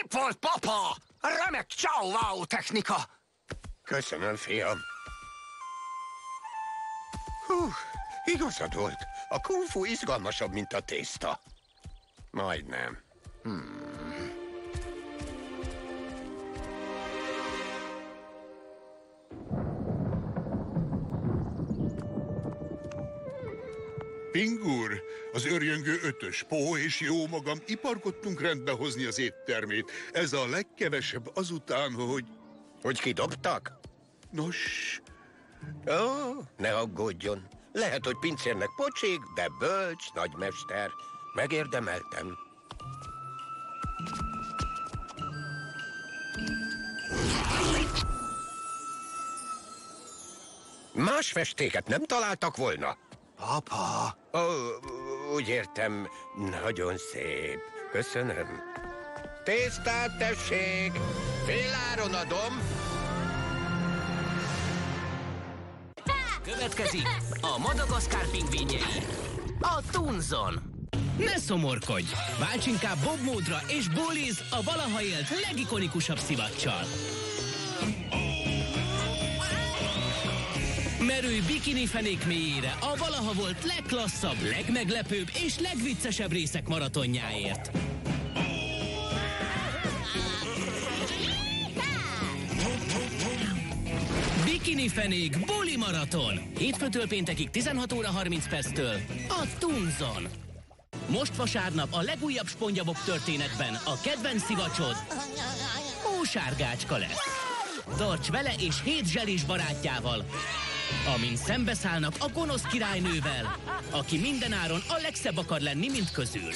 Szép volt, papa! Remek csau-wow technika! Köszönöm, fiam. Hú, igazad volt. A kung fu izgalmasabb, mint a tészta. Majdnem. Pingur, az őrjöngő ötös, Pó és jó magam iparkodtunk rendbe hozni az éttermét. Ez a legkevesebb azután, hogy... Hogy kidobtak? Nos, Ó, ne aggódjon. Lehet, hogy pincérnek pocsik, de bölcs, nagymester. Megérdemeltem. Más festéket nem találtak volna? Papa! Ó, úgy értem, nagyon szép. Köszönöm. Tésztát, tessék! Féláron adom. Következik a Madagaszkár pingvinjei, a Tunzon. Ne szomorkodj! Válts inkább Bob módra és bólizd a valaha élt legikonikusabb szivaccsal. Merülj bikini fenék mélyére a valaha volt legklasszabb, legmeglepőbb és legviccesebb részek maratonjáért. Bikini fenék buli maraton. Hétfőtől péntekig 16 óra 30 perctől a Tunzon. Most vasárnap a legújabb SpongeBob történetben a kedvenc szivacsod Hósárgácska lesz. Tarts vele és 7 zselis barátjával, amint szembeszállnak a gonosz királynővel, aki mindenáron a legszebb akar lenni, mint közül.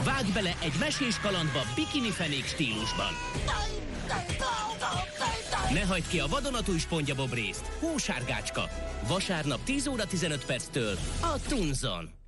Vágj bele egy mesés kalandba bikini fenék stílusban. Ne hagyd ki a vadonatúj SpongeBob részt. Hósárgácska. Vasárnap 10 óra 15 perctől a Tunzon.